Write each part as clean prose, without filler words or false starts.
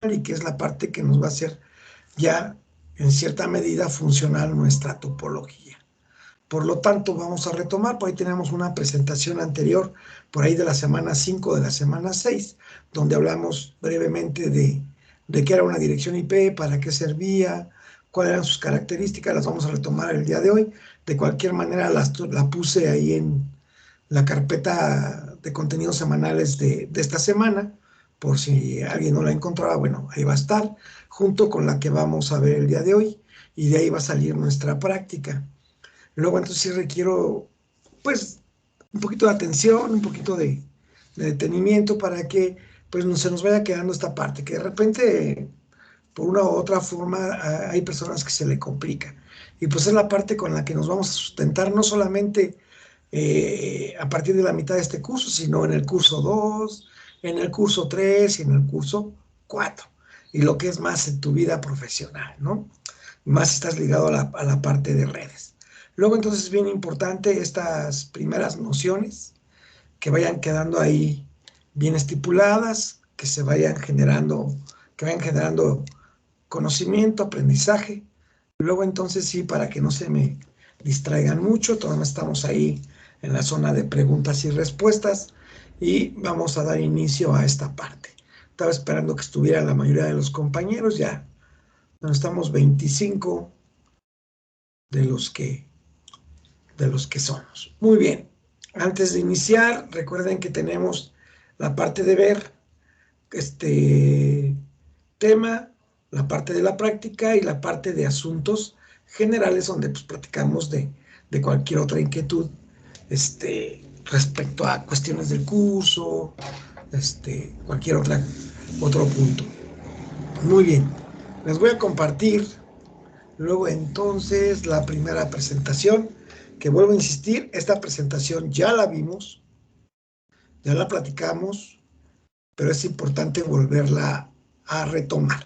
y que es la parte que nos va a hacer ya en cierta medida funcional nuestra topología. Por lo tanto, vamos a retomar, por ahí tenemos una presentación anterior, por ahí de la semana 5, de la semana 6, donde hablamos brevemente de qué era una dirección IP, para qué servía, cuáles eran sus características, las vamos a retomar el día de hoy. De cualquier manera, la puse ahí en la carpeta de contenidos semanales de esta semana, por si alguien no la encontraba, bueno, ahí va a estar, junto con la que vamos a ver el día de hoy, y de ahí va a salir nuestra práctica. Luego entonces sí requiero, pues, un poquito de atención, un poquito de detenimiento para que pues no se nos vaya quedando esta parte, que de repente, por una u otra forma, hay personas que se le complica. Y pues es la parte con la que nos vamos a sustentar, no solamente a partir de la mitad de este curso, sino en el curso 2, en el curso 3 y en el curso 4. Y lo que es más en tu vida profesional, ¿no? Más estás ligado a la parte de redes. Luego entonces es bien importante estas primeras nociones que vayan quedando ahí bien estipuladas, que vayan generando conocimiento, aprendizaje. Luego entonces sí, para que no se me distraigan mucho, todavía estamos ahí en la zona de preguntas y respuestas y vamos a dar inicio a esta parte. Estaba esperando que estuviera la mayoría de los compañeros, ya no estamos 25 de los que somos. Muy bien. Antes de iniciar, recuerden que tenemos la parte de ver este tema, la parte de la práctica y la parte de asuntos generales, donde pues platicamos de cualquier otra inquietud respecto a cuestiones del curso, cualquier otro punto. Muy bien. Les voy a compartir luego entonces la primera presentación, que vuelvo a insistir, esta presentación ya la vimos, ya la platicamos, pero es importante volverla a retomar.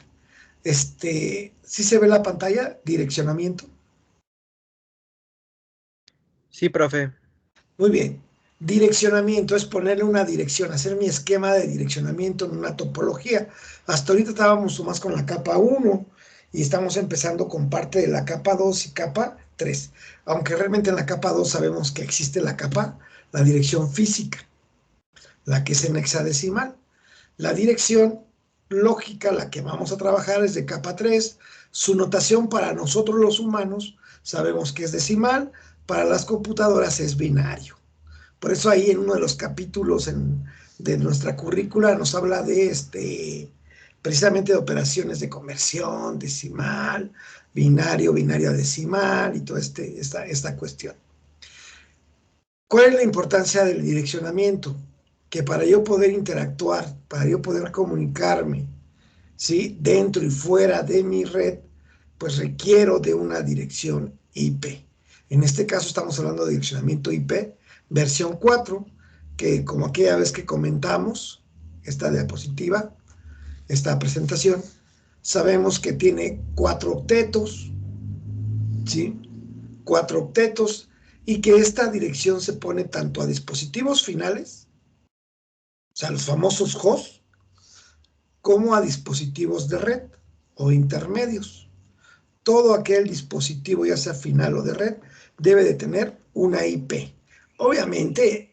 ¿Sí se ve la pantalla? Direccionamiento. Sí, profe. Muy bien. Direccionamiento es ponerle una dirección, hacer mi esquema de direccionamiento en una topología. Hasta ahorita estábamos más con la capa 1 y estamos empezando con parte de la capa 2 y capa 3. Aunque realmente en la capa 2 sabemos que existe la dirección física, la que es en hexadecimal. La dirección lógica, la que vamos a trabajar, es de capa 3. Su notación para nosotros los humanos sabemos que es decimal, para las computadoras es binario. Por eso ahí en uno de los capítulos de nuestra currícula nos habla de precisamente de operaciones de conversión, decimal, binario, binario decimal y toda esta cuestión. ¿Cuál es la importancia del direccionamiento? Que para yo poder interactuar, para yo poder comunicarme, ¿sí?, dentro y fuera de mi red, pues requiero de una dirección IP. En este caso estamos hablando de direccionamiento IP versión 4, que como aquella vez que comentamos esta diapositiva, esta presentación, sabemos que tiene 4 octetos, ¿sí? 4 octetos, y que esta dirección se pone tanto a dispositivos finales, o sea, los famosos hosts, como a dispositivos de red o intermedios. Todo aquel dispositivo, ya sea final o de red, debe de tener una IP. Obviamente,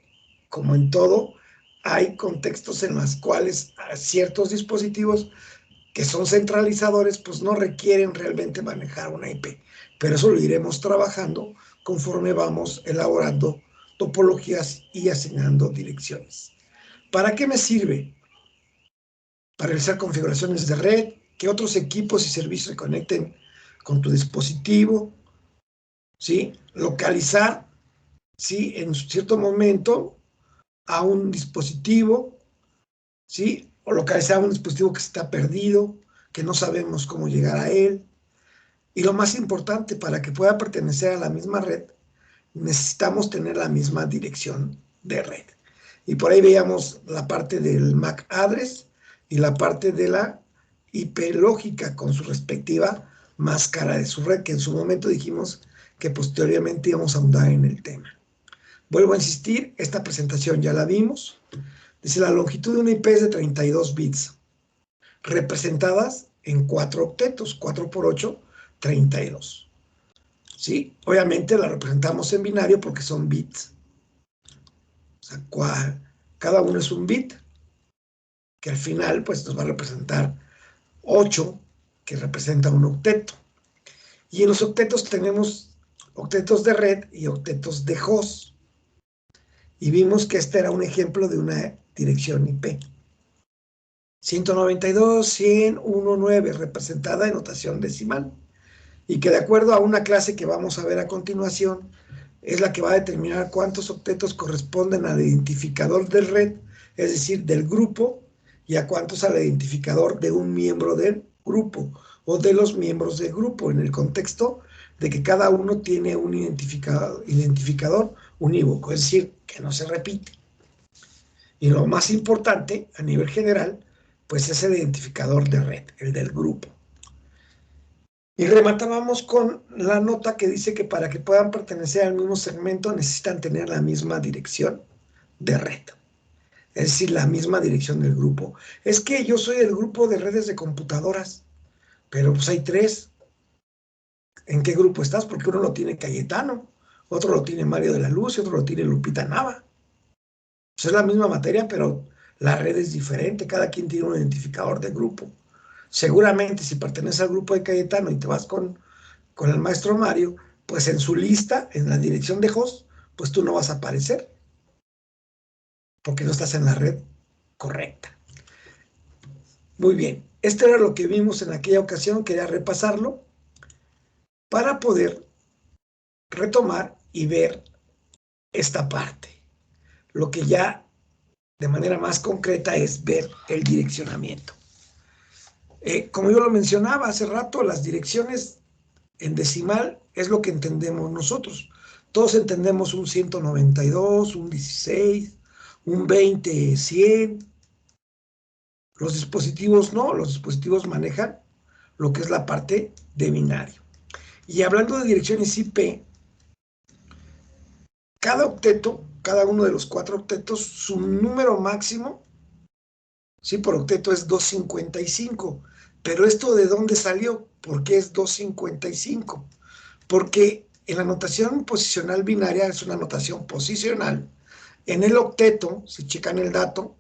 como en todo, hay contextos en los cuales ciertos dispositivos que son centralizadores, pues no requieren realmente manejar una IP. Pero eso lo iremos trabajando conforme vamos elaborando topologías y asignando direcciones. ¿Para qué me sirve? Para realizar configuraciones de red, que otros equipos y servicios se conecten con tu dispositivo, ¿sí? Localizar, ¿sí?, en cierto momento a un dispositivo, ¿sí? O localizar a un dispositivo que está perdido, que no sabemos cómo llegar a él. Y lo más importante, para que pueda pertenecer a la misma red, necesitamos tener la misma dirección de red. Y por ahí veíamos la parte del MAC address y la parte de la IP lógica con su respectiva máscara de su red, que en su momento dijimos que posteriormente íbamos a ahondar en el tema. Vuelvo a insistir, esta presentación ya la vimos. Dice, la longitud de una IP es de 32 bits. representadas en 4 octetos, 4 por 8, 32. ¿Sí? Obviamente la representamos en binario porque son bits. O sea, cada uno es un bit, que al final pues nos va a representar 8, que representa un octeto. Y en los octetos tenemos octetos de red y octetos de host. Y vimos que este era un ejemplo de una dirección IP. 192.100.1.9, representada en notación decimal. Y que de acuerdo a una clase que vamos a ver a continuación, es la que va a determinar cuántos octetos corresponden al identificador de red, es decir, del grupo, y a cuántos al identificador de un miembro del grupo o de los miembros del grupo, en el contexto de que cada uno tiene un identificador unívoco, es decir, que no se repite. Y lo más importante, a nivel general, pues es el identificador de red, el del grupo. Y rematábamos con la nota que dice que para que puedan pertenecer al mismo segmento necesitan tener la misma dirección de red. Es decir, la misma dirección del grupo. Es que yo soy del grupo de redes de computadoras, pero pues hay 3. ¿En qué grupo estás? Porque uno lo tiene Cayetano, otro lo tiene Mario de la Luz y otro lo tiene Lupita Nava. Pues es la misma materia, pero la red es diferente. Cada quien tiene un identificador de grupo. Seguramente si perteneces al grupo de Cayetano y te vas con el maestro Mario, pues en su lista, en la dirección de host, pues tú no vas a aparecer, porque no estás en la red correcta. Muy bien, esto era lo que vimos en aquella ocasión, quería repasarlo para poder retomar y ver esta parte. Lo que ya de manera más concreta es ver el direccionamiento. Como yo lo mencionaba hace rato, las direcciones en decimal es lo que entendemos nosotros. Todos entendemos un 192, un 16, un 20, 100. Los dispositivos no, los dispositivos manejan lo que es la parte de binario. Y hablando de direcciones IP, cada octeto, cada uno de los 4 octetos, su número máximo, sí, por octeto es 255. Pero ¿esto de dónde salió? ¿Por qué es 255? Porque en la notación posicional binaria es una notación posicional. En el octeto, si checan el dato,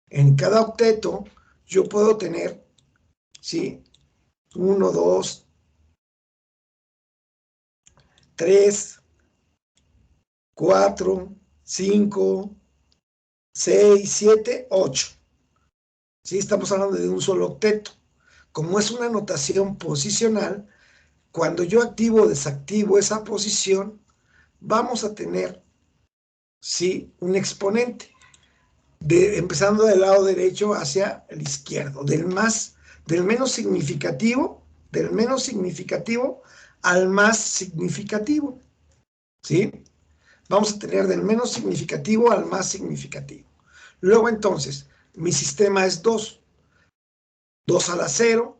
en cada octeto yo puedo tener, ¿sí? 1, 2, 3, 4, 5, 6, 7, 8. ¿Sí? Estamos hablando de un solo octeto. Como es una notación posicional, cuando yo activo o desactivo esa posición, vamos a tener, ¿sí?, un exponente. Empezando del lado derecho hacia el izquierdo, del menos significativo al más significativo, ¿sí? Vamos a tener del menos significativo al más significativo. Luego entonces, mi sistema es 2. 2 a la 0,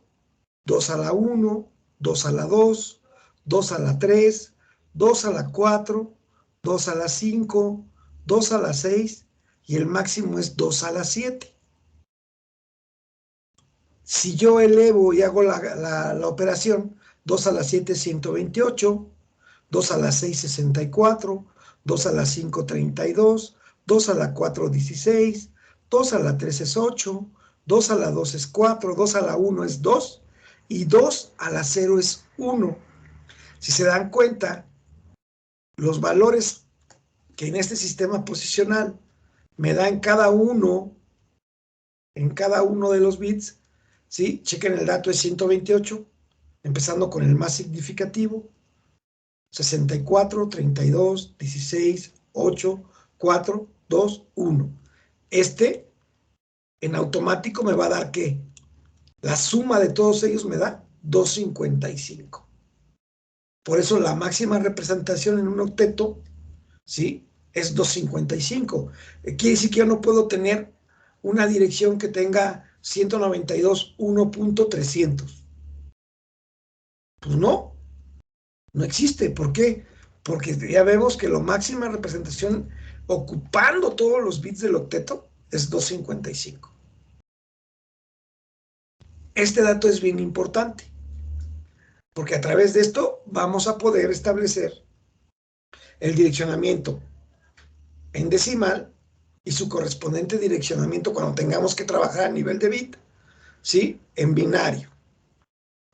2 a la 1, 2 a la 2, 2 a la 3, 2 a la 4, 2 a la 5, 2 a la 6 y el máximo es 2 a la 7. Si yo elevo y hago la operación, 2 a la 7 es 128, 2 a la 6 64, 2 a la 5 32, 2 a la 4 16, 2 a la 3 es 8, 2 a la 2 es 4, 2 a la 1 es 2 y 2 a la 0 es 1. Si se dan cuenta, los valores que en este sistema posicional me da en cada uno de los bits, ¿sí? Chequen el dato, es 128, empezando con el más significativo, 64, 32, 16, 8, 4, 2, 1. Este, en automático, me va a dar ¿qué? La suma de todos ellos me da 255. Por eso la máxima representación en un octeto, ¿sí?, es 255. Quiere decir que yo no puedo tener una dirección que tenga 192.1.300. Pues no existe. ¿Por qué? Porque ya vemos que la máxima representación ocupando todos los bits del octeto es 255. Este dato es bien importante, porque a través de esto vamos a poder establecer el direccionamiento en decimal y su correspondiente direccionamiento cuando tengamos que trabajar a nivel de bit, ¿sí? En binario,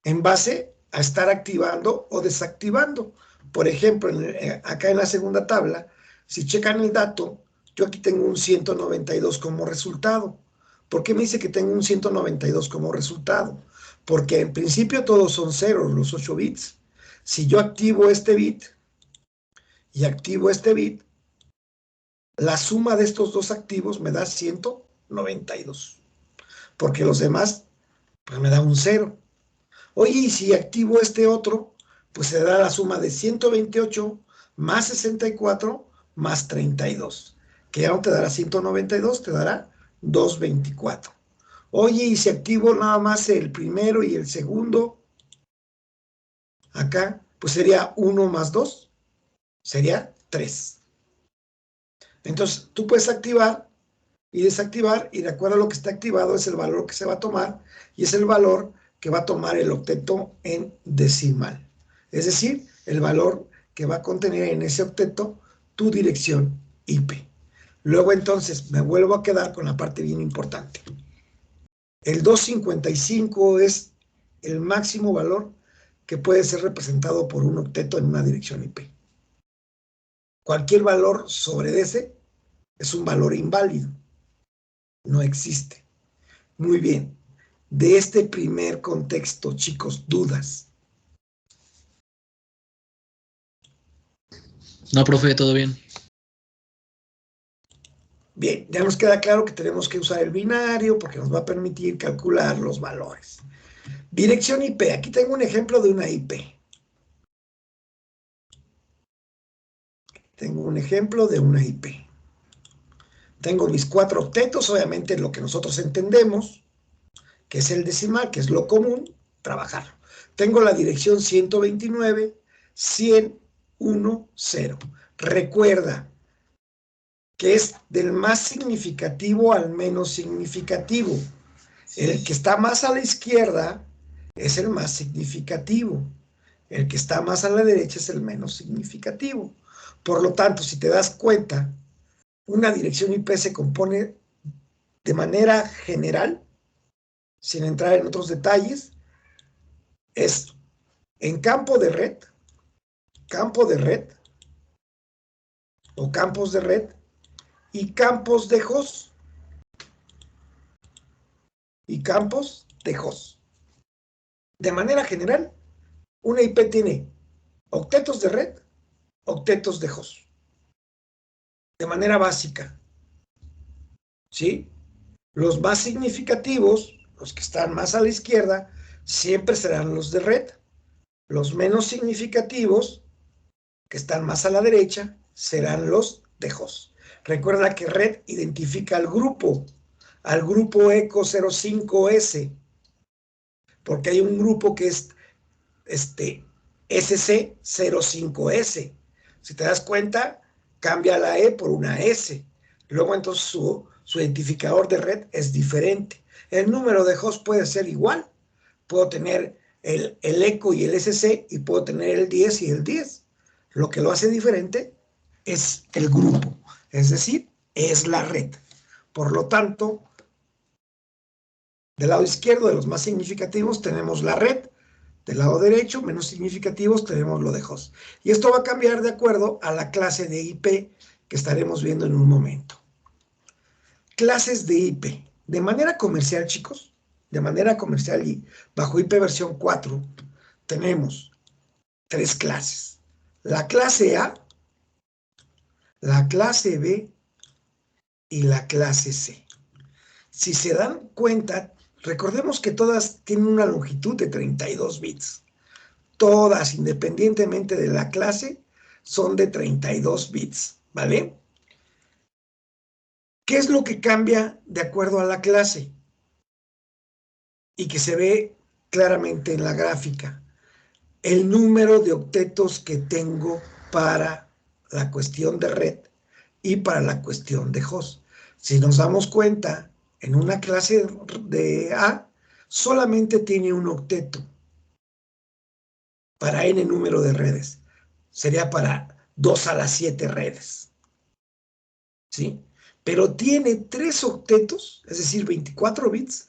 en base a estar activando o desactivando. Por ejemplo, acá en la segunda tabla, si checan el dato, yo aquí tengo un 192 como resultado. ¿Por qué me dice que tengo un 192 como resultado? Porque en principio todos son ceros, los 8 bits. Si yo activo este bit y activo este bit, la suma de estos dos activos me da 192, porque los demás, pues me da un 0. Oye, y si activo este otro, pues se da la suma de 128 más 64 más 32, que ya no te dará 192, te dará 224. Oye, y si activo nada más el primero y el segundo, acá, pues sería 1 más 2, sería 3. Entonces, tú puedes activar y desactivar, y de acuerdo a lo que está activado es el valor que se va a tomar, y es el valor que va a tomar el octeto en decimal. Es decir, el valor que va a contener en ese octeto tu dirección IP. Luego entonces me vuelvo a quedar con la parte bien importante. El 255 es el máximo valor que puede ser representado por un octeto en una dirección IP. Cualquier valor sobre ese es un valor inválido. No existe. Muy bien. De este primer contexto, chicos, ¿dudas? No, profe, todo bien. Bien, ya nos queda claro que tenemos que usar el binario porque nos va a permitir calcular los valores. Dirección IP. Aquí tengo un ejemplo de una IP. Tengo un ejemplo de una IP. Tengo mis 4 octetos, obviamente lo que nosotros entendemos, que es el decimal, que es lo común, trabajarlo. Tengo la dirección 129.100.10. Recuerda que es del más significativo al menos significativo. El que está más a la izquierda es el más significativo. El que está más a la derecha es el menos significativo. Por lo tanto, si te das cuenta, una dirección IP se compone de manera general, sin entrar en otros detalles, es en campo de red o campos de red y campos de host. De manera general, una IP tiene octetos de red, octetos de host. De manera básica, ¿sí? Los más significativos, los que están más a la izquierda, siempre serán los de red. Los menos significativos, que están más a la derecha, serán los de host. Recuerda que red identifica al grupo ECO 05S, porque hay un grupo que es SC05S. Si te das cuenta, cambia la E por una S. Luego entonces su identificador de red es diferente. El número de host puede ser igual. Puedo tener el ECO y el SC y puedo tener el 10 y el 10. Lo que lo hace diferente es el grupo, es decir, es la red. Por lo tanto, del lado izquierdo de los más significativos tenemos la red. Del lado derecho, menos significativos, tenemos lo de host. Y esto va a cambiar de acuerdo a la clase de IP que estaremos viendo en un momento. Clases de IP. De manera comercial, chicos, de manera comercial y bajo IP versión 4, tenemos 3 clases. La clase A, la clase B y la clase C. Si se dan cuenta, recordemos que todas tienen una longitud de 32 bits. Todas, independientemente de la clase, son de 32 bits, ¿vale? ¿Qué es lo que cambia de acuerdo a la clase? Y que se ve claramente en la gráfica. El número de octetos que tengo para la cuestión de red y para la cuestión de host. Si nos damos cuenta, en una clase de A solamente tiene un octeto para n número de redes. Sería para 2 a la 7 redes. ¿Sí? Pero tiene 3 octetos, es decir, 24 bits,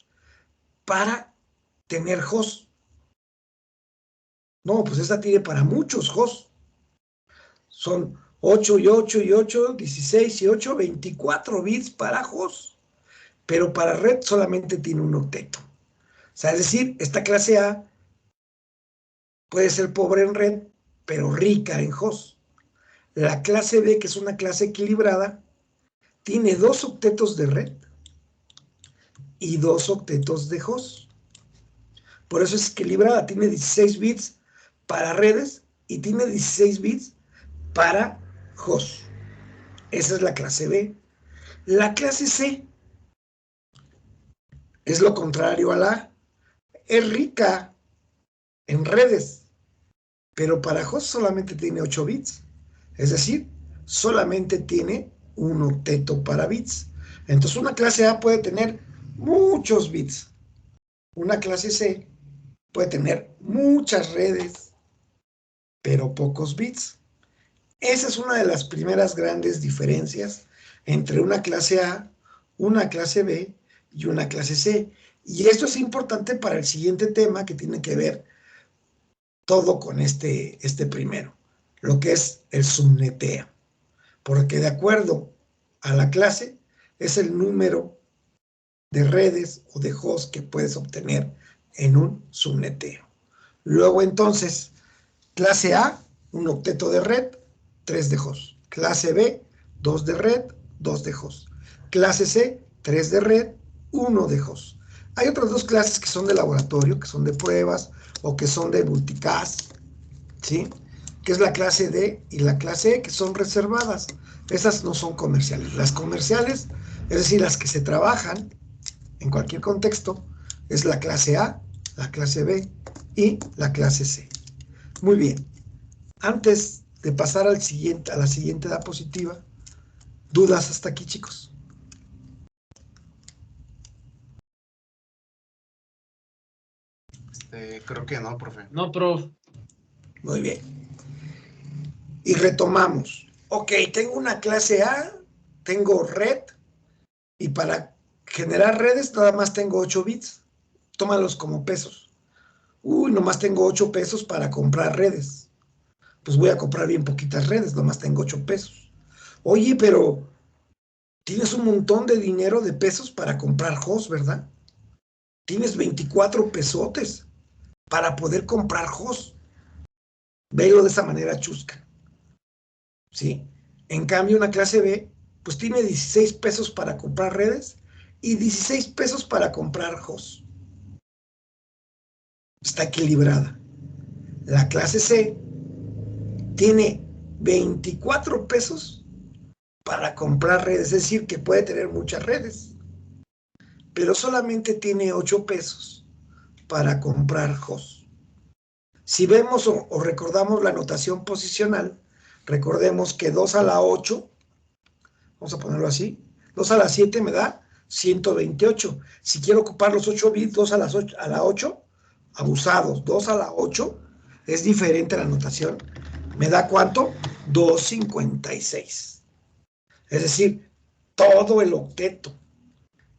para tener host. No, pues esta tiene para muchos hosts. Son 8 y 8 y 8, 16 y 8, 24 bits para host. Pero para red solamente tiene un octeto. O sea, es decir, esta clase A puede ser pobre en red, pero rica en host. La clase B, que es una clase equilibrada, tiene 2 octetos de red y 2 octetos de host. Por eso es equilibrada, tiene 16 bits para redes y tiene 16 bits para host. Esa es la clase B. La clase C es lo contrario a la A. Es rica en redes, pero para host solamente tiene 8 bits. Es decir, solamente tiene un octeto para bits. Entonces una clase A puede tener muchos bits. Una clase C puede tener muchas redes, pero pocos bits. Esa es una de las primeras grandes diferencias entre una clase A, una clase B y una clase C. Y esto es importante para el siguiente tema que tiene que ver todo con este primero, lo que es el subneteo. Porque de acuerdo a la clase es el número de redes o de hosts que puedes obtener en un subneteo. Luego entonces, clase A, un octeto de red, 3 de host. Clase B, 2 de red, 2 de host. Clase C, 3 de red, 1 de host. Hay otras 2 clases que son de laboratorio, que son de pruebas o que son de multicast, ¿sí? Que es la clase D y la clase E, que son reservadas. Esas no son comerciales. Las comerciales, es decir, las que se trabajan en cualquier contexto, es la clase A, la clase B y la clase C. Muy bien. Antes de pasar a la siguiente diapositiva, ¿dudas hasta aquí, chicos? Creo que no, profe. No, prof. Muy bien. Y retomamos. Ok, tengo una clase A, tengo red, y para generar redes nada más tengo 8 bits. Tómalos como pesos. Uy, nomás tengo 8 pesos para comprar redes. Pues voy a comprar bien poquitas redes, nomás tengo 8 pesos. Oye, pero tienes un montón de dinero de pesos para comprar host, ¿verdad? Tienes 24 pesotes para poder comprar host. Velo de esa manera chusca, ¿sí? En cambio, una clase B, pues tiene 16 pesos para comprar redes y 16 pesos para comprar host. Está equilibrada. La clase C tiene 24 pesos para comprar redes, es decir, que puede tener muchas redes, pero solamente tiene 8 pesos para comprar host. Si vemos o recordamos la notación posicional, recordemos que 2 a la 8, vamos a ponerlo así, 2 a la 7 me da 128. Si quiero ocupar los 8 bits, 2 a la 8, abusados, 2 a la 8, es diferente la notación. ¿Me da cuánto? 256. Es decir, todo el octeto.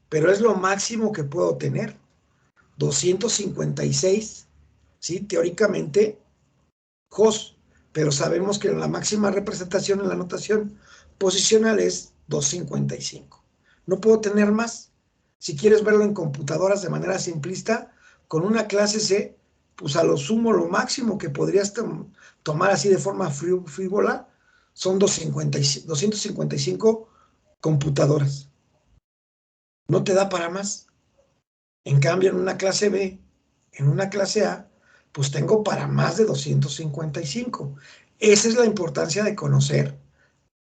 Pero es lo máximo que puedo tener. 256, ¿sí? Teóricamente, host. Pero sabemos que la máxima representación en la notación posicional es 255. No puedo tener más. Si quieres verlo en computadoras de manera simplista, con una clase C, pues a lo sumo, lo máximo que podrías tomar así de forma frívola son 255 computadoras. No te da para más. En cambio, en una clase B, en una clase A, pues tengo para más de 255. Esa es la importancia de conocer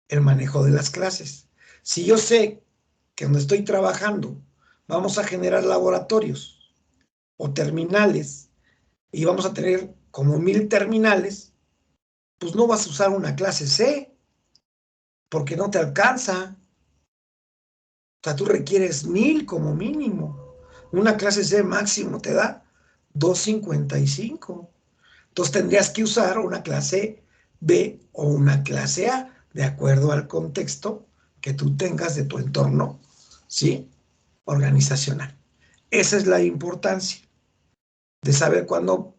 el manejo de las clases. Si yo sé que donde estoy trabajando vamos a generar laboratorios o terminales y vamos a tener como 1000 terminales, pues no vas a usar una clase C porque no te alcanza. O sea, tú requieres 1000 como mínimo. Una clase C máximo te da 255. Entonces tendrías que usar una clase B o una clase A, de acuerdo al contexto que tú tengas de tu entorno, ¿sí? Organizacional. Esa es la importancia de saber cuándo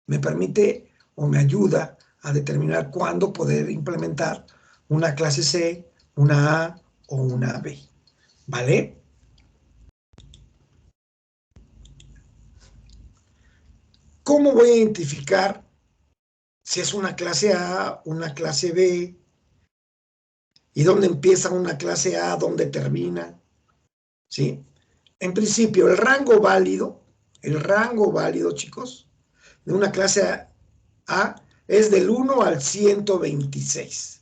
me permite o me ayuda a determinar cuándo poder implementar una clase C, una A o una B. ¿Vale? ¿Cómo voy a identificar si es una clase A, una clase B? ¿Y dónde empieza una clase A, dónde termina? ¿Sí? En principio, el rango válido, chicos, de una clase A es del 1 al 126.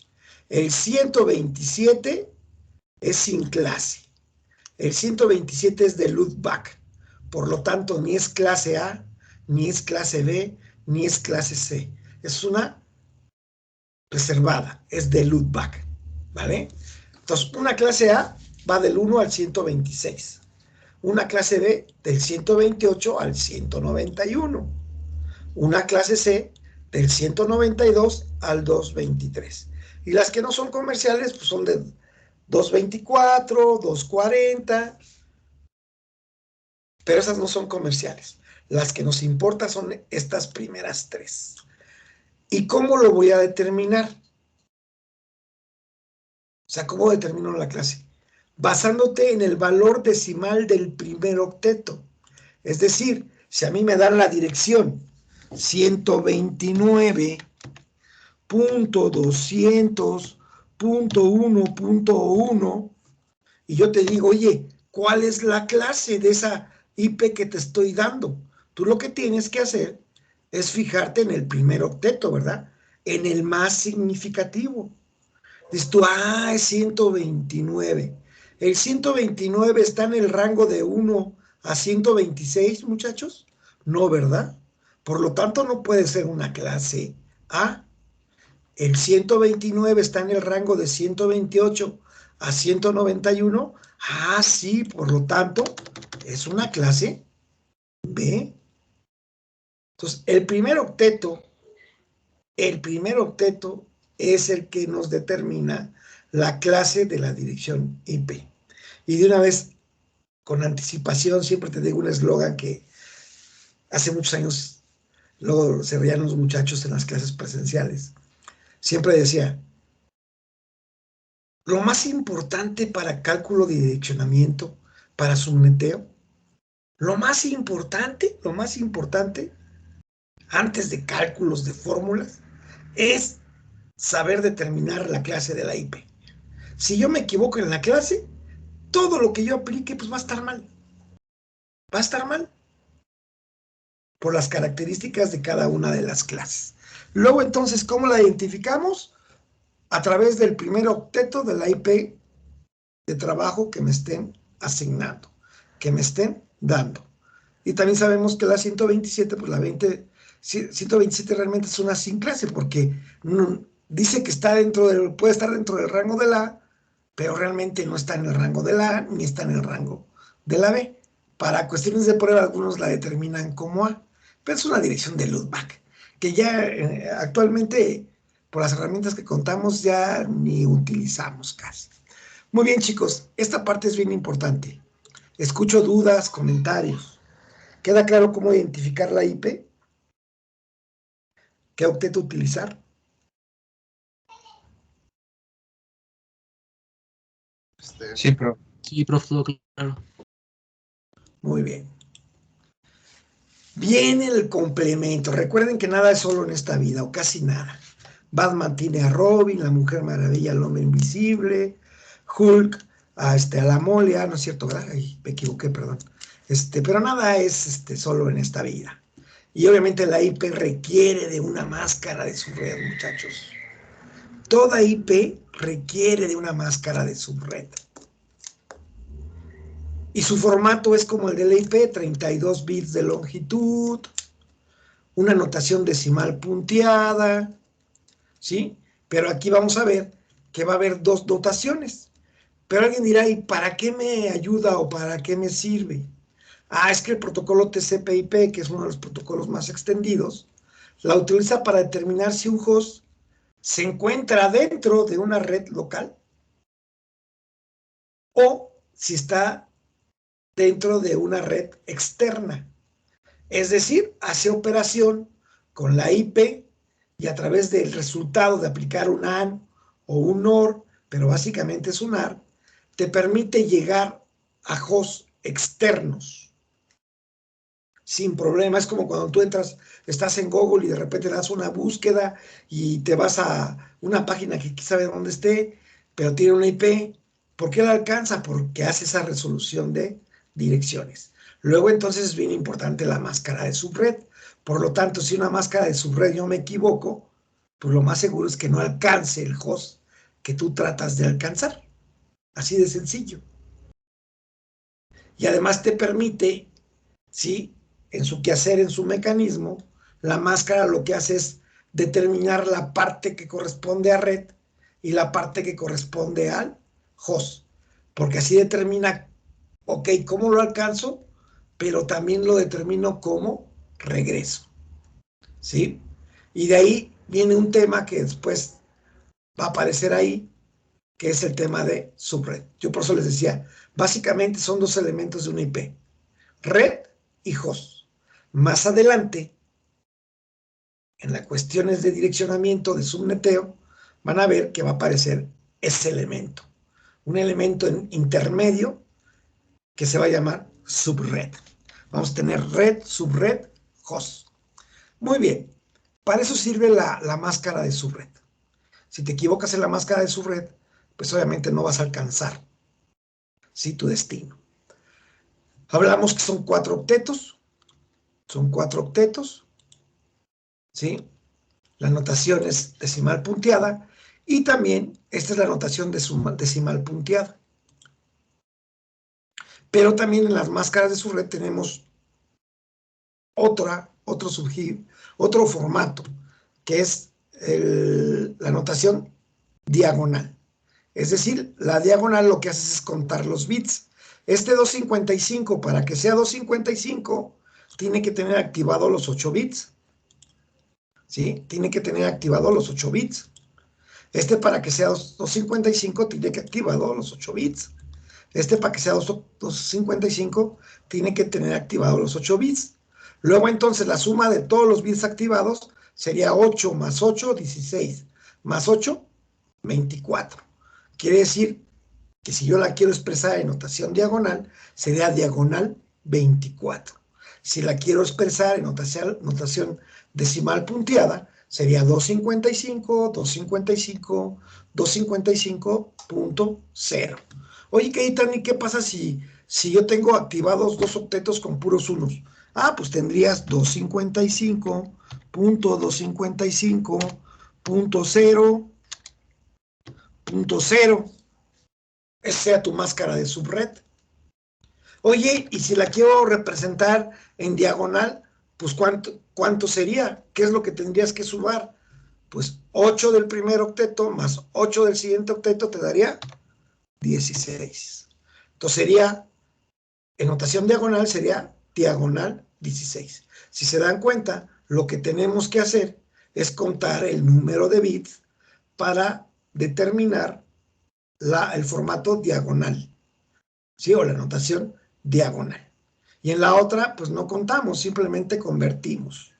El 127 es sin clase. El 127 es de loop back. Por lo tanto, ni es clase A, ni es clase B, ni es clase C. Es una reservada, es de loop back. ¿Vale? Entonces, una clase A va del 1 al 126. Una clase B del 128 al 191. Una clase C del 192 al 223. Y las que no son comerciales, pues son de 224, 240, pero esas no son comerciales. Las que nos importan son estas primeras tres. ¿Y cómo lo voy a determinar? O sea, ¿cómo determino la clase? Basándote en el valor decimal del primer octeto. Es decir, si a mí me dan la dirección 129.200.1.1 y yo te digo, oye, ¿cuál es la clase de esa IP que te estoy dando? Tú lo que tienes que hacer es fijarte en el primer octeto, ¿verdad? En el más significativo. Dices tú, es 129. El 129 está en el rango de 1 a 126, muchachos. No, ¿verdad? Por lo tanto, no puede ser una clase A. El 129 está en el rango de 128 a 191. Sí, por lo tanto, es una clase B. Entonces, el primer octeto es el que nos determina la clase de la dirección IP. Y de una vez, con anticipación, siempre te digo un eslogan que hace muchos años luego se reían los muchachos en las clases presenciales. Siempre decía, lo más importante para cálculo de direccionamiento, para subneteo, lo más importante, antes de cálculos de fórmulas, es saber determinar la clase de la IP. Si yo me equivoco en la clase, todo lo que yo aplique pues va a estar mal. Va a estar mal por las características de cada una de las clases. Luego entonces, ¿cómo la identificamos? A través del primer octeto de la IP de trabajo que me estén asignando, que me estén dando. Y también sabemos que la 127, pues la 127 realmente es una sin clase, porque no, dice que está puede estar dentro del rango de la A, pero realmente no está en el rango de la A, ni está en el rango de la B. Para cuestiones de prueba, algunos la determinan como A, pero es una dirección de loopback, que ya actualmente, por las herramientas que contamos, ya ni utilizamos casi. Muy bien, chicos, esta parte es bien importante. Escucho dudas, comentarios. ¿Queda claro cómo identificar la IP? ¿Qué octeto utilizar? Sí, profe. Sí, profe, todo claro. Muy bien. Viene el complemento. Recuerden que nada es solo en esta vida, o casi nada. Batman tiene a Robin, la Mujer Maravilla, al Hombre Invisible, Hulk, a la Mole, no es cierto, ¿verdad? Ay, me equivoqué, perdón. Pero nada es solo en esta vida. Y obviamente la IP requiere de una máscara de subred, muchachos. Toda IP requiere de una máscara de subred. Y su formato es como el de la IP, 32 bits de longitud, una notación decimal punteada, ¿sí? Pero aquí vamos a ver que va a haber dos notaciones. Pero alguien dirá, ¿y para qué me ayuda o para qué me sirve? Ah, es que el protocolo TCP/IP, que es uno de los protocolos más extendidos, la utiliza para determinar si un host se encuentra dentro de una red local o si está dentro de una red externa. Es decir, hace operación con la IP y a través del resultado de aplicar un AND o un OR, pero básicamente es un ARP, te permite llegar a hosts externos sin problema. Es como cuando tú entras, estás en Google y de repente das una búsqueda y te vas a una página que sabe dónde esté, pero tiene una IP. ¿Por qué la alcanza? Porque hace esa resolución de direcciones. Luego entonces es bien importante la máscara de subred. Por lo tanto, si una máscara de subred yo me equivoco, pues lo más seguro es que no alcance el host que tú tratas de alcanzar. Así de sencillo. Y además te permite, ¿sí?, en su quehacer, en su mecanismo, la máscara lo que hace es determinar la parte que corresponde a red y la parte que corresponde al host, porque así determina, ok, cómo lo alcanzo, pero también lo determino como regreso, ¿sí? Y de ahí viene un tema que después va a aparecer ahí, que es el tema de subred. Yo por eso les decía, básicamente son dos elementos de una IP, red y host. Más adelante, en las cuestiones de direccionamiento, de subneteo, van a ver que va a aparecer ese elemento, un elemento intermedio que se va a llamar subred. Vamos a tener red, subred, host. Muy bien, para eso sirve la máscara de subred. Si te equivocas en la máscara de subred, pues obviamente no vas a alcanzar, ¿sí?, tu destino. Hablamos que son 4 octetos, ¿sí? La notación es decimal punteada y también esta es la notación decimal punteada. Pero también en las máscaras de subred tenemos otro formato, que es la notación diagonal. Es decir, la diagonal lo que hace es contar los bits. Este 255, para que sea 255, tiene que tener activado los 8 bits. ¿Sí? Tiene que tener activado los 8 bits. Este, para que sea 255, tiene que activado los 8 bits. Este, para que sea 255, tiene que tener activados los 8 bits. Luego, entonces, la suma de todos los bits activados sería 8 más 8, 16, más 8, 24. Quiere decir que si yo la quiero expresar en notación diagonal, sería diagonal 24. Si la quiero expresar en notación decimal punteada, sería 255, 255, 255.0. Oye, Keitani, ¿y qué pasa si yo tengo activados 2 octetos con puros unos? Ah, pues tendrías 255.255.0.0. Esa sea tu máscara de subred. Oye, y si la quiero representar en diagonal, pues ¿cuánto sería? ¿Qué es lo que tendrías que sumar? Pues 8 del primer octeto más 8 del siguiente octeto te daría 16. Entonces sería, en notación diagonal, sería diagonal 16. Si se dan cuenta, lo que tenemos que hacer es contar el número de bits para determinar el formato diagonal, ¿sí? O la notación diagonal. Y en la otra, pues no contamos, simplemente convertimos.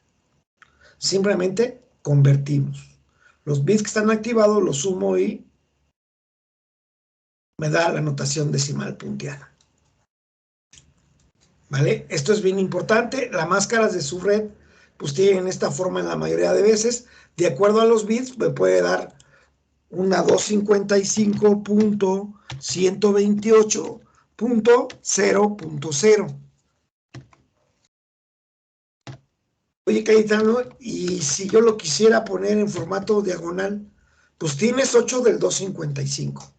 Simplemente convertimos. Los bits que están activados los sumo y me da la notación decimal punteada. ¿Vale? Esto es bien importante. Las máscaras de subred pues tienen esta forma en la mayoría de veces. De acuerdo a los bits me puede dar una 255.128.0.0. Oye, Cayetano, y si yo lo quisiera poner en formato diagonal, pues tienes 8 del 255.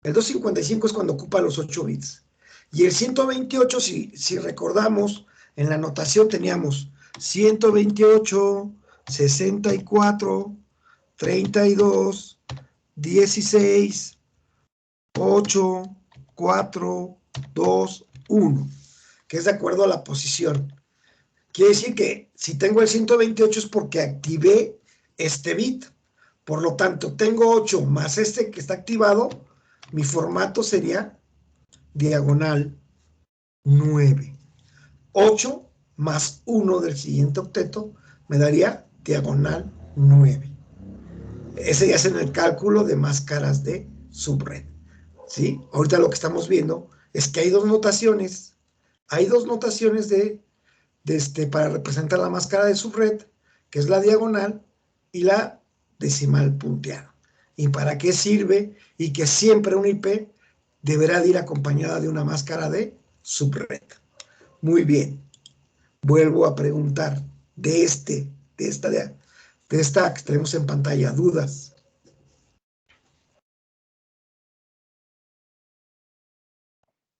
El 255 es cuando ocupa los 8 bits. Y el 128, si recordamos, en la notación teníamos 128, 64, 32, 16, 8, 4, 2, 1. que es de acuerdo a la posición. Quiere decir que si tengo el 128 es porque activé este bit. Por lo tanto, tengo 8 más este que está activado, mi formato sería diagonal 9. 8 más 1 del siguiente octeto me daría diagonal 9. Ese ya es en el cálculo de máscaras de subred. ¿Sí? Ahorita lo que estamos viendo es que hay dos notaciones. Hay dos notaciones para representar la máscara de subred, que es la diagonal y la decimal punteada. ¿Y para qué sirve? Y que siempre una IP deberá de ir acompañada de una máscara de subred. Muy bien. Vuelvo a preguntar de esta que tenemos en pantalla, ¿dudas?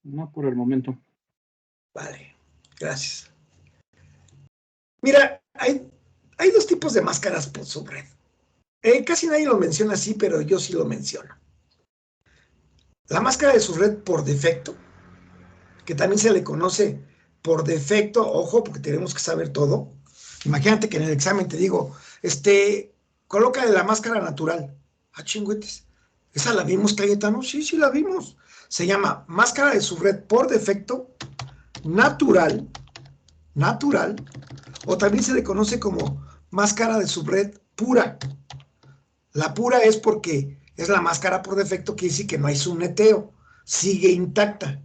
No por el momento. Vale, gracias. Mira, hay dos tipos de máscaras por subred. Casi nadie lo menciona así, pero yo sí lo menciono. La máscara de subred por defecto, que también se le conoce por defecto, ojo, porque tenemos que saber todo. Imagínate que en el examen te digo, colócale la máscara natural. Ah, chingüetes. ¿Esa la vimos, Cayetano? Sí, sí la vimos. Se llama máscara de subred por defecto, natural, o también se le conoce como máscara de subred pura. La pura es porque es la máscara por defecto, que dice que no hay subneteo, sigue intacta.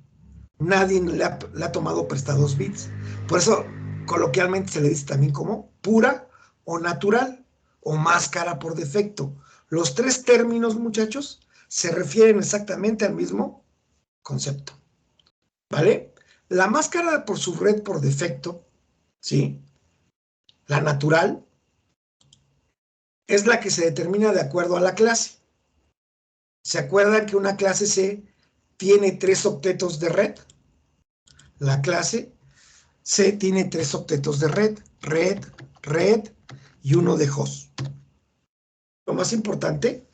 Nadie le ha tomado prestados bits. Por eso, coloquialmente se le dice también como pura o natural o máscara por defecto. Los tres términos, muchachos, se refieren exactamente al mismo concepto. ¿Vale? La máscara por subred por defecto, ¿sí? La natural, es la que se determina de acuerdo a la clase. ¿Se acuerdan que una clase C tiene 3 octetos de red? La clase C tiene 3 octetos de red y uno de host. Lo más importante,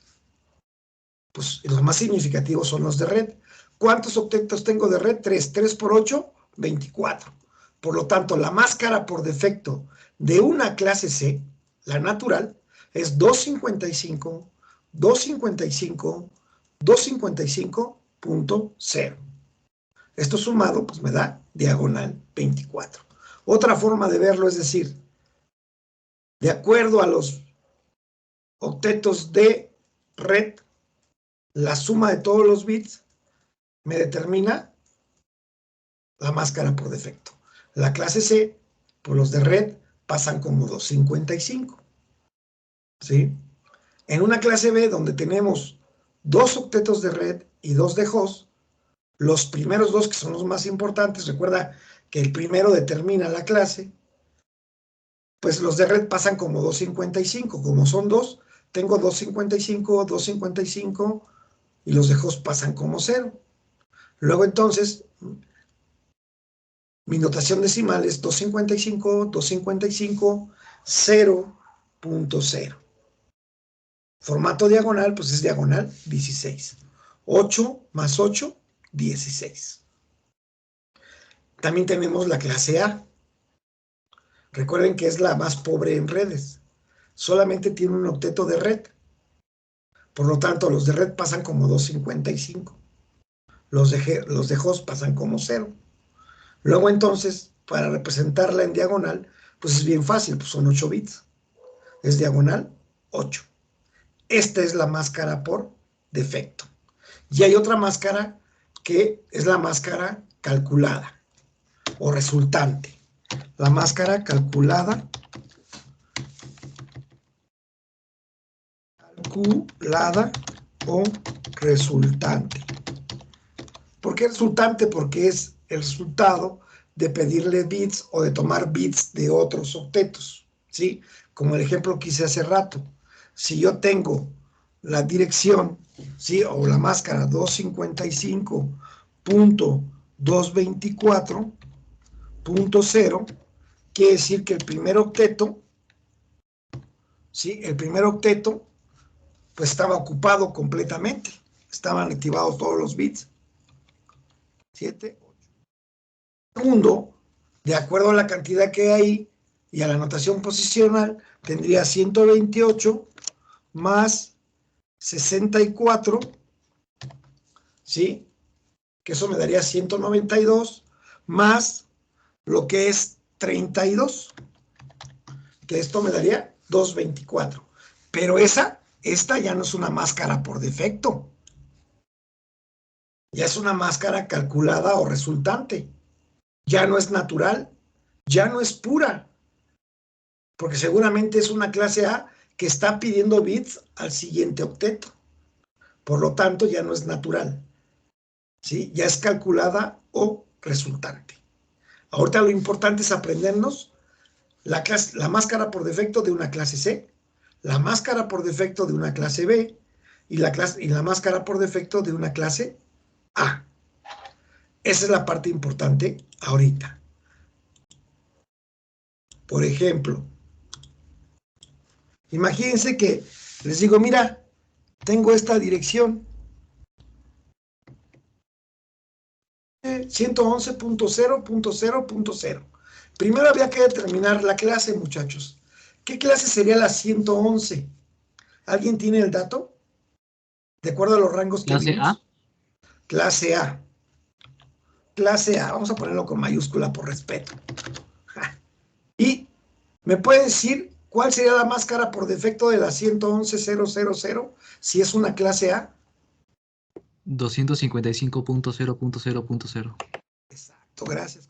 pues los más significativos son los de red. ¿Cuántos octetos tengo de red? 3. 3 por 8, 24. Por lo tanto, la máscara por defecto de una clase C, la natural, es 255, 255, 255.0. Esto sumado, pues me da diagonal 24. Otra forma de verlo es decir, de acuerdo a los octetos de red, la suma de todos los bits me determina la máscara por defecto. La clase C, por los de red, pasan como 255. ¿Sí? En una clase B, donde tenemos 2 octetos de red y 2 de host, los primeros 2, que son los más importantes, recuerda que el primero determina la clase, pues los de red pasan como 255. Como son 2, tengo 255, 255, y los de host pasan como 0. Luego entonces, mi notación decimal es 255, 255, 0.0. Formato diagonal, pues es diagonal 16. 8 más 8, 16. También tenemos la clase A. Recuerden que es la más pobre en redes. Solamente tiene un octeto de red. Por lo tanto, los de red pasan como 255. Los de host pasan como 0. Luego entonces, para representarla en diagonal, pues es bien fácil, pues son 8 bits. Es diagonal 8. Esta es la máscara por defecto. Y hay otra máscara que es la máscara calculada o resultante. La máscara calculada o resultante. ¿Por qué resultante? Porque es el resultado de pedirle bits o de tomar bits de otros octetos, ¿sí? Como el ejemplo que hice hace rato. Si yo tengo la dirección, ¿sí? O la máscara 255.224.0, quiere decir que el primer octeto, ¿sí? El primer octeto, pues estaba ocupado completamente. Estaban activados todos los bits. 7, Segundo, de acuerdo a la cantidad que hay y a la notación posicional, tendría 128 más 64, ¿sí? Que eso me daría 192 más lo que es 32, que esto me daría 224. Pero esta ya no es una máscara por defecto. Ya es una máscara calculada o resultante. Ya no es natural, ya no es pura, porque seguramente es una clase A que está pidiendo bits al siguiente octeto. Por lo tanto, ya no es natural, ¿sí? Ya es calculada o resultante. Ahorita lo importante es aprendernos la máscara por defecto de una clase C, la máscara por defecto de una clase B y la máscara por defecto de una clase A. Esa es la parte importante ahorita. Por ejemplo, imagínense que les digo, mira, tengo esta dirección 111.0.0.0. Primero había que determinar la clase, muchachos. ¿Qué clase sería la 111? ¿Alguien tiene el dato? De acuerdo a los rangos que Clase vimos. A. Clase A. Clase A. Vamos a ponerlo con mayúscula por respeto. Y me puede decir cuál sería la máscara por defecto de la 111.000 si es una clase A. 255.0.0.0. Exacto, gracias.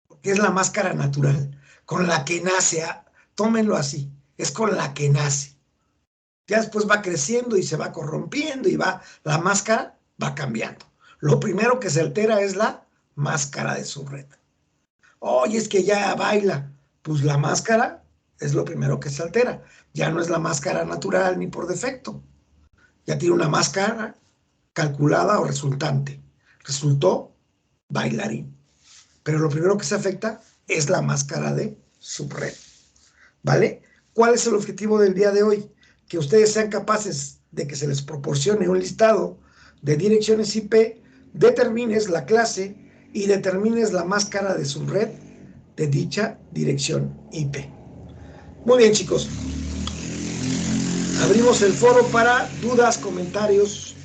Porque es la máscara natural, con la que nace. Tómenlo así, es con la que nace. Ya después va creciendo y se va corrompiendo y la máscara va cambiando. Lo primero que se altera es la máscara de su red. Oye, es que ya baila. Pues la máscara es lo primero que se altera. Ya no es la máscara natural ni por defecto. Ya tiene una máscara calculada o resultante. Resultó bailarín. Pero lo primero que se afecta es la máscara de subred. ¿Vale? ¿Cuál es el objetivo del día de hoy? Que ustedes sean capaces de que se les proporcione un listado de direcciones IP, determines la clase y determines la máscara de subred de dicha dirección IP. Muy bien, chicos. Abrimos el foro para dudas, comentarios,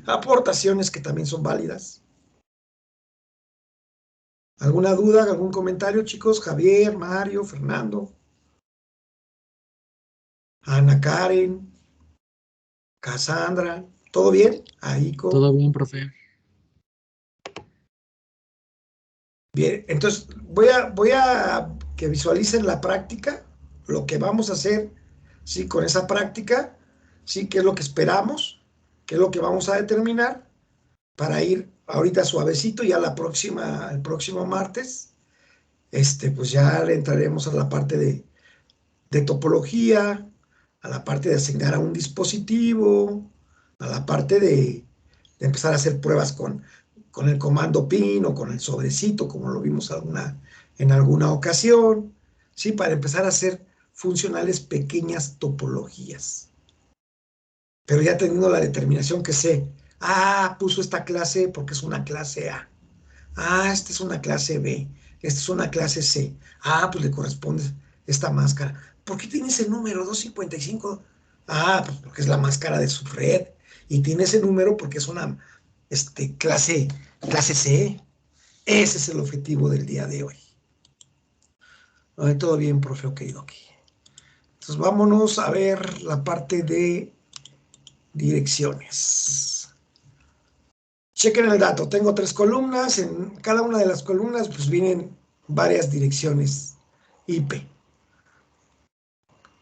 aportaciones que también son válidas. ¿Alguna duda, algún comentario, chicos? Javier, Mario, Fernando, Ana Karen, Cassandra, ¿todo bien? Aiko. Todo bien, profe. Bien, entonces voy a que visualicen la práctica, lo que vamos a hacer, ¿sí? Con esa práctica, ¿sí? ¿Qué es lo que esperamos? ¿Qué es lo que vamos a determinar? Para ir ahorita suavecito, ya el próximo martes, pues ya le entraremos a la parte de topología, a la parte de asignar a un dispositivo, a la parte de empezar a hacer pruebas con el comando PIN o con el sobrecito, como lo vimos en alguna ocasión, ¿sí? Para empezar a hacer funcionales pequeñas topologías. Pero ya teniendo la determinación que sé, puso esta clase porque es una clase A. Esta es una clase B. Esta es una clase C. Pues le corresponde esta máscara. ¿Por qué tiene ese número 255? Pues porque es la máscara de su red. Y tiene ese número porque es una clase C. Ese es el objetivo del día de hoy. Todo bien, profe, ok. Entonces vámonos a ver la parte de direcciones. Chequen el dato, tengo 3 columnas, en cada una de las columnas pues vienen varias direcciones IP.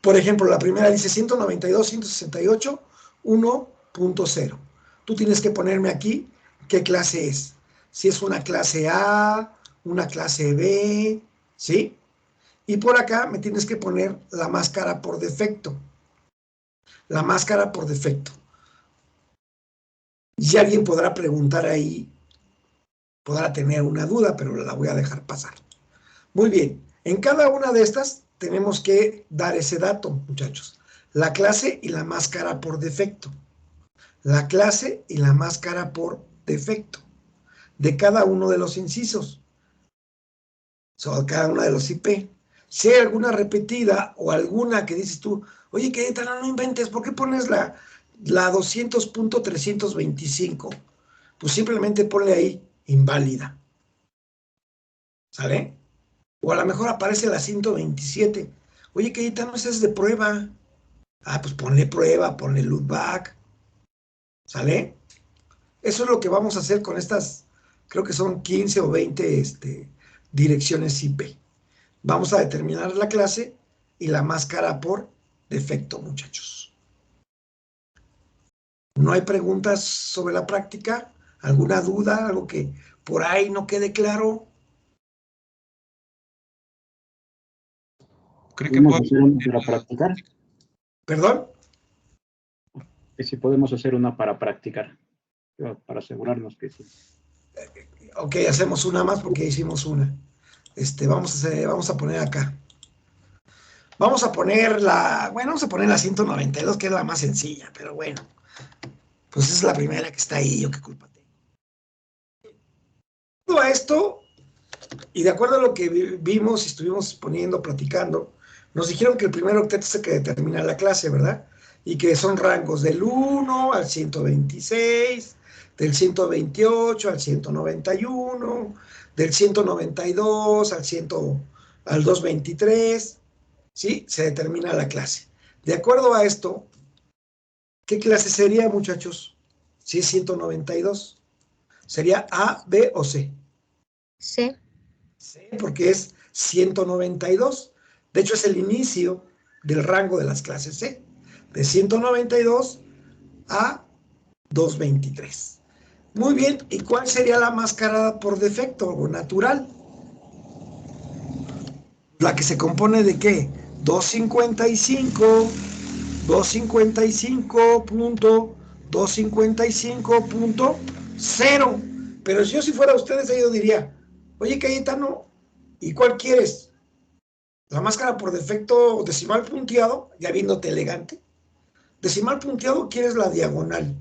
Por ejemplo, la primera dice 192.168.1.0. Tú tienes que ponerme aquí qué clase es. Si es una clase A, una clase B, ¿sí? Y por acá me tienes que poner la máscara por defecto. La máscara por defecto. Y alguien podrá preguntar ahí, podrá tener una duda, pero la voy a dejar pasar. Muy bien, en cada una de estas tenemos que dar ese dato, muchachos. La clase y la máscara por defecto. La clase y la máscara por defecto. de cada uno de los incisos, o cada uno de los IP. Si hay alguna repetida o alguna que dices tú, oye, que no inventes, ¿por qué pones la 200.325? Pues simplemente ponle ahí inválida. ¿Sale? O a lo mejor aparece la 127. Oye, que no es de prueba. Ah, pues ponle prueba, ponle loopback. ¿Sale? Eso es lo que vamos a hacer con estas, creo que son 15 o 20 direcciones IP. Vamos a determinar la clase y la máscara por defecto, muchachos. ¿No hay preguntas sobre la práctica? ¿Alguna duda? ¿Algo que por ahí no quede claro? Creo que puedo hacer una para practicar. ¿Perdón? Que si podemos hacer una para practicar, para asegurarnos que sí. Ok, hacemos una más porque hicimos una. Vamos a poner acá. Vamos a poner la 192, que es la más sencilla, pero bueno. Pues es la primera que está ahí, yo qué culpa tengo. Todo a esto, y de acuerdo a lo que vimos y estuvimos platicando, nos dijeron que el primer octeto es el que determina la clase, ¿verdad? Y que son rangos del 1 al 126, del 128 al 191, del 192 al 223, ¿sí? Se determina la clase. De acuerdo a esto, ¿qué clase sería, muchachos? Si es 192, ¿sería A, B o C? C. C, porque es 192. De hecho, es el inicio del rango de las clases C, de 192 a 223. Muy bien, ¿y cuál sería la máscara por defecto o natural? La que se compone de ¿qué? 255, 255.255.0. Pero si yo fuera ustedes, yo diría, oye, Cayetano, ¿y cuál quieres? ¿La máscara por defecto decimal punteado, ya viéndote elegante? ¿Decimal punteado o quieres la diagonal?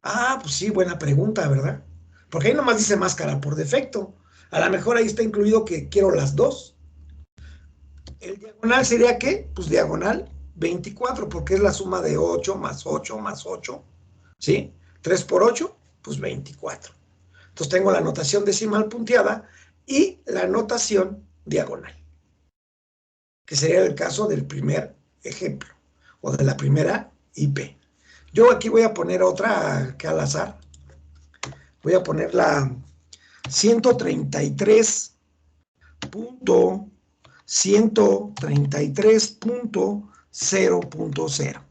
Ah, pues sí, buena pregunta, ¿verdad? Porque ahí nomás dice máscara por defecto. A lo mejor ahí está incluido que quiero las dos. ¿El diagonal sería qué? Pues diagonal 24, porque es la suma de 8 más 8 más 8, ¿sí? 3 por 8, pues 24. Entonces tengo la notación decimal punteada y la notación diagonal, que sería el caso del primer ejemplo, o de la primera IP. Yo aquí voy a poner otra que al azar. Voy a poner la 133.133.0.0.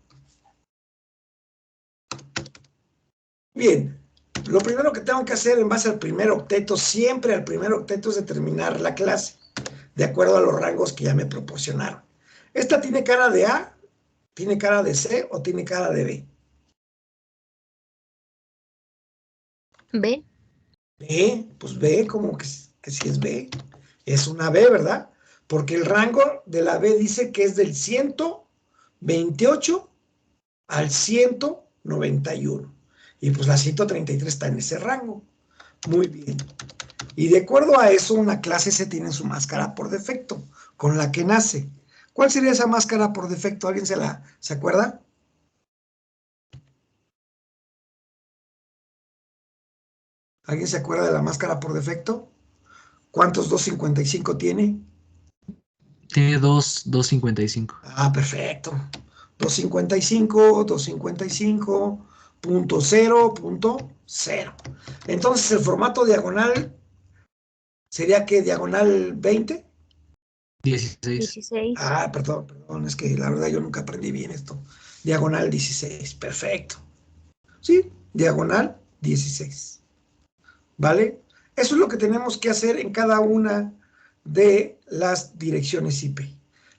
Bien, lo primero que tengo que hacer en base al primer octeto, siempre al primer octeto, es determinar la clase, de acuerdo a los rangos que ya me proporcionaron. ¿Esta tiene cara de A, tiene cara de C o tiene cara de B? B. B, pues B, como que si es B. Es una B, ¿verdad? Porque el rango de la B dice que es del 128 al 191. Y pues la 133 está en ese rango. Muy bien. Y de acuerdo a eso, una clase C tiene su máscara por defecto, con la que nace. ¿Cuál sería esa máscara por defecto? ¿Alguien se acuerda? ¿Alguien se acuerda de la máscara por defecto? ¿Cuántos 255 tiene? Tiene 255. Ah, perfecto. 255, 255.0.0. Entonces, el formato diagonal sería que diagonal 20. 16. 16. Ah, perdón, es que la verdad yo nunca aprendí bien esto. Diagonal 16, perfecto. Sí, diagonal 16. ¿Vale? Eso es lo que tenemos que hacer en cada una de las direcciones IP.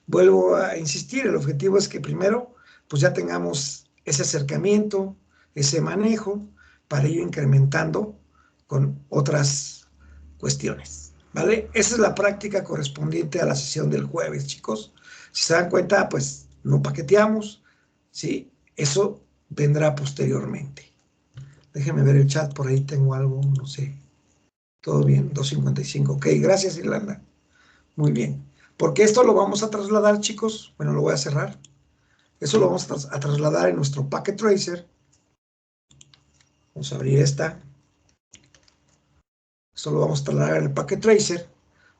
Vuelvo a insistir, el objetivo es que primero, pues ya tengamos ese acercamiento, ese manejo, para ir incrementando con otras cuestiones. ¿Vale? Esa es la práctica correspondiente a la sesión del jueves, chicos. Si se dan cuenta, pues no paqueteamos, ¿sí? Eso vendrá posteriormente. Déjenme ver el chat, por ahí tengo algo, no sé. Todo bien, 255. Ok, gracias, Irlanda. Muy bien. Porque esto lo vamos a trasladar, chicos. Bueno, lo voy a cerrar. Eso lo vamos a trasladar en nuestro Packet Tracer. Vamos a abrir esta. Esto lo vamos a trasladar en el Packet Tracer,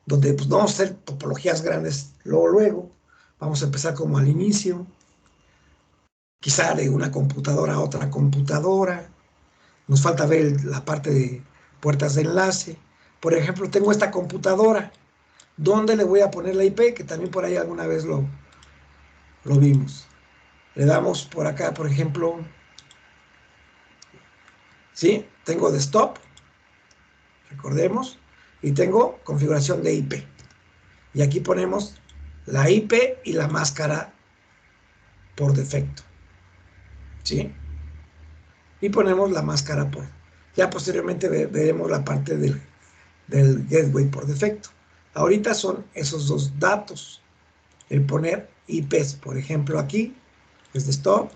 donde pues vamos a hacer topologías grandes luego. Vamos a empezar como al inicio. Quizá de una computadora a otra computadora. Nos falta ver la parte de puertas de enlace. Por ejemplo, tengo esta computadora. ¿Dónde le voy a poner la IP? Que también por ahí alguna vez lo vimos. Le damos por acá, por ejemplo, ¿sí? Tengo desktop, recordemos, y tengo configuración de IP. Y aquí ponemos la IP y la máscara por defecto, ¿sí? Y ponemos la máscara por... Ya posteriormente veremos la parte del gateway por defecto. Ahorita son esos dos datos. El poner IPs, por ejemplo, aquí es desktop,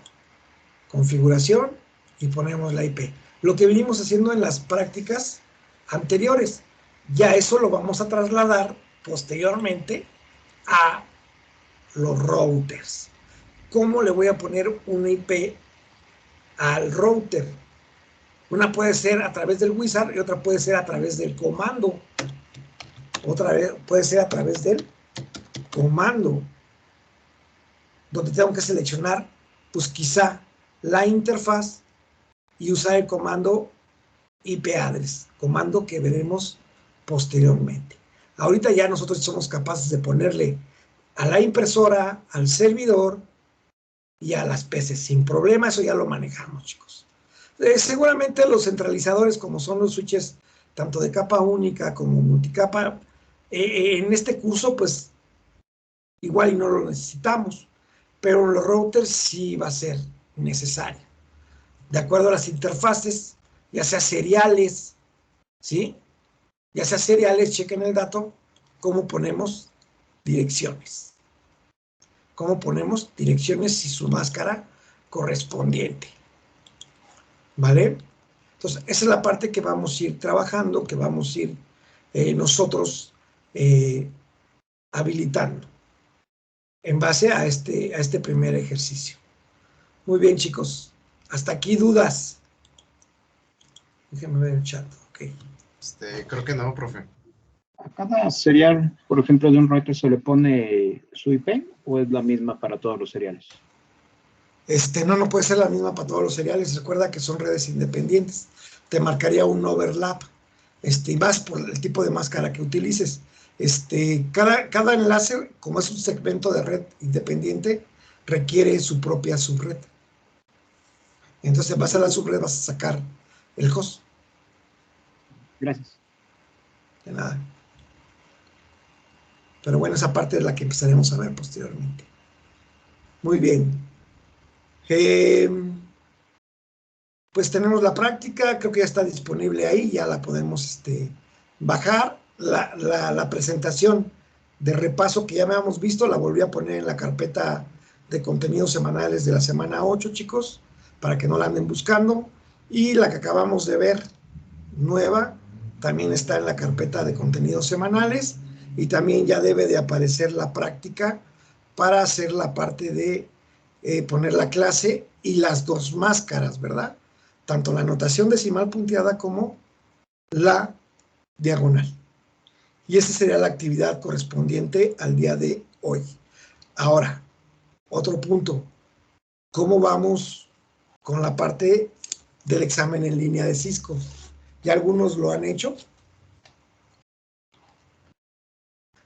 configuración y ponemos la IP. Lo que venimos haciendo en las prácticas anteriores. Ya eso lo vamos a trasladar posteriormente a los routers. ¿Cómo le voy a poner una IP al router? Una puede ser a través del wizard y otra puede ser a través del comando. Otra vez puede ser a través del comando, donde tengo que seleccionar, pues quizá la interfaz y usar el comando IP address, comando que veremos posteriormente. Ahorita ya nosotros somos capaces de ponerle a la impresora, al servidor y a las PCs sin problema. Eso ya lo manejamos, chicos. Seguramente los centralizadores, como son los switches tanto de capa única como multicapa, en este curso pues igual y no lo necesitamos, pero los routers sí va a ser necesario, de acuerdo a las interfaces, ya sea seriales, ¿sí? Ya sea seriales, chequen el dato, cómo ponemos direcciones. Cómo ponemos direcciones y su máscara correspondiente. ¿Vale? Entonces, esa es la parte que vamos a ir trabajando, que vamos a ir nosotros habilitando en base a este primer ejercicio. Muy bien, chicos. Hasta aquí, ¿dudas? Déjenme ver el chat. Ok. Creo que no, profe. ¿A cada serial, por ejemplo, de un router se le pone su IP o es la misma para todos los seriales? No puede ser la misma para todos los seriales. Recuerda que son redes independientes. Te marcaría un overlap. Y más por el tipo de máscara que utilices. Cada enlace, como es un segmento de red independiente, requiere su propia subred. Entonces, en base a la subred vas a sacar el host. Gracias. De nada. Pero bueno, esa parte es la que empezaremos a ver posteriormente. Muy bien. Pues tenemos la práctica, creo que ya está disponible ahí, ya la podemos bajar. La presentación de repaso que ya me habíamos visto, la volví a poner en la carpeta de contenidos semanales de la semana 8, chicos, para que no la anden buscando. Y la que acabamos de ver, nueva, también está en la carpeta de contenidos semanales y también ya debe de aparecer la práctica para hacer la parte de poner la clase y las dos máscaras, ¿verdad? Tanto la notación decimal punteada como la diagonal. Y esa sería la actividad correspondiente al día de hoy. Ahora, otro punto. ¿Cómo vamos con la parte del examen en línea de Cisco? ¿Ya algunos lo han hecho?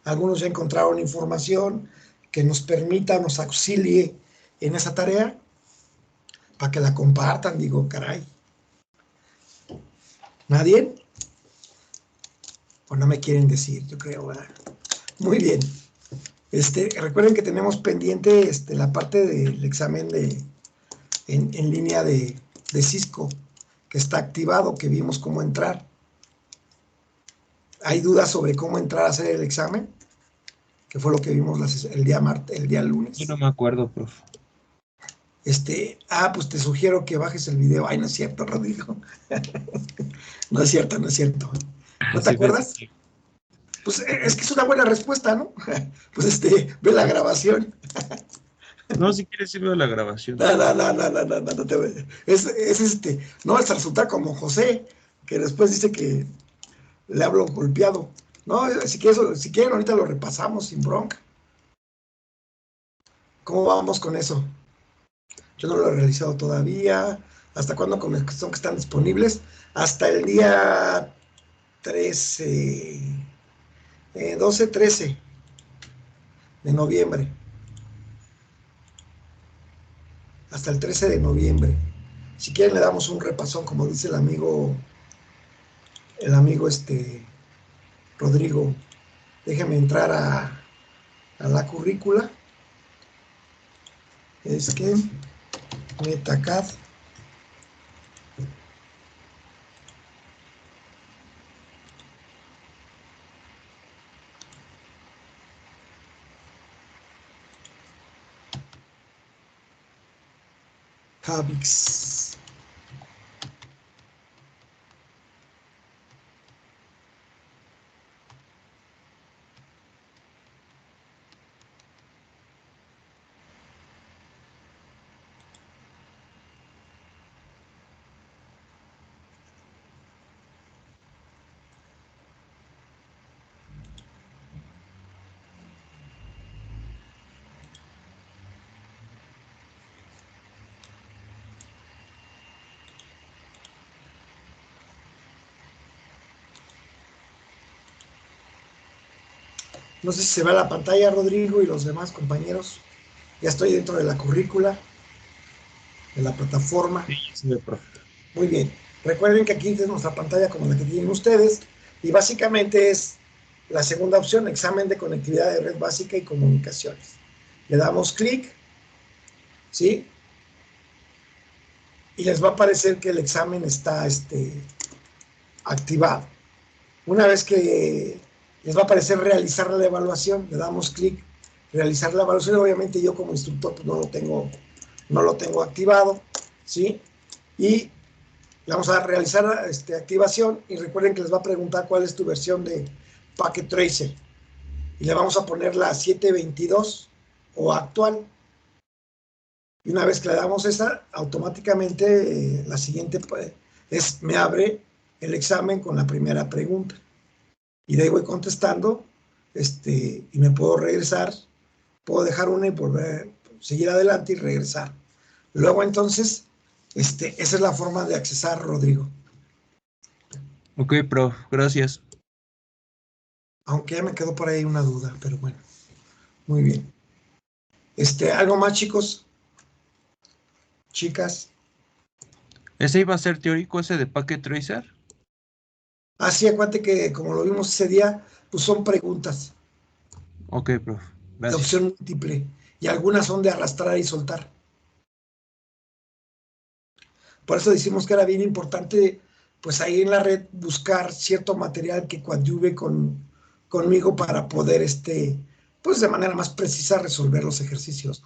Algunos ya encontraron información que nos permita, nos auxilie en esa tarea para que la compartan, digo, caray. ¿Nadie? O no me quieren decir, yo creo, ¿verdad? Muy bien. Recuerden que tenemos pendiente la parte del examen en línea de Cisco, que está activado, que vimos cómo entrar. ¿Hay dudas sobre cómo entrar a hacer el examen? Que fue lo que vimos el día lunes. Yo no me acuerdo, profe. Pues te sugiero que bajes el video. Ay, no es cierto, Rodrigo. No es cierto, no es cierto. ¿No te Sí, acuerdas? Pues es que es una buena respuesta, ¿no? Pues ve la grabación. No, si quieres ir a la grabación. No te voy. No, es resulta como José, que después dice que le hablo golpeado. No, si quieren ahorita lo repasamos sin bronca. ¿Cómo vamos con eso? Yo no lo he realizado todavía. ¿Hasta cuándo son que están disponibles? Hasta el día 13, 12, 13 de noviembre. Hasta el 13 de noviembre. Si quieren le damos un repasón, como dice el amigo Rodrigo. Déjeme entrar a la currícula. Es que Metacad. Javix. No sé si se ve la pantalla, Rodrigo, y los demás compañeros. Ya estoy dentro de la currícula, de la plataforma. Sí, profe. Muy bien. Recuerden que aquí tenemos nuestra pantalla como la que tienen ustedes, y básicamente es la segunda opción, examen de conectividad de red básica y comunicaciones. Le damos clic, ¿sí? Y les va a aparecer que el examen está activado. Una vez que les va a aparecer realizar la evaluación, le damos clic, realizar la evaluación. Obviamente yo como instructor pues, no lo tengo activado, ¿sí? Y le vamos a dar realizar activación, y recuerden que les va a preguntar cuál es tu versión de Packet Tracer. Y le vamos a poner la 722 o actual. Y una vez que le damos esa, automáticamente la siguiente me abre el examen con la primera pregunta. Y de ahí voy contestando, y me puedo regresar, puedo dejar una y volver, seguir adelante y regresar. Luego entonces, esa es la forma de accesar, Rodrigo. Ok, prof, gracias. Aunque ya me quedó por ahí una duda, pero bueno, muy bien. ¿Algo más, chicos? Chicas. ¿Ese iba a ser teórico, ese de Packet Tracer? Así, acuérdate que como lo vimos ese día, pues son preguntas Ok, prof, de gracias. opción múltiple, y algunas son de arrastrar y soltar. Por eso decimos que era bien importante, pues ahí en la red, buscar cierto material que coadyuve conmigo para poder, pues de manera más precisa resolver los ejercicios.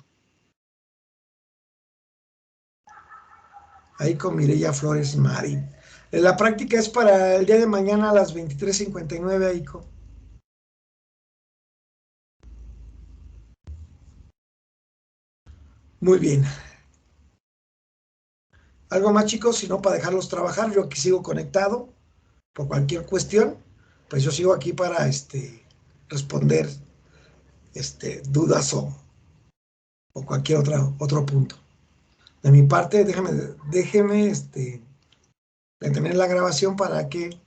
Ahí con Mireya Flores Mari. La práctica es para el día de mañana a las 23:59, Aiko. Muy bien. ¿Algo más, chicos? Si no, para dejarlos trabajar, yo aquí sigo conectado por cualquier cuestión, pues yo sigo aquí para responder dudas o cualquier otro punto. De mi parte, déjeme detener la grabación para que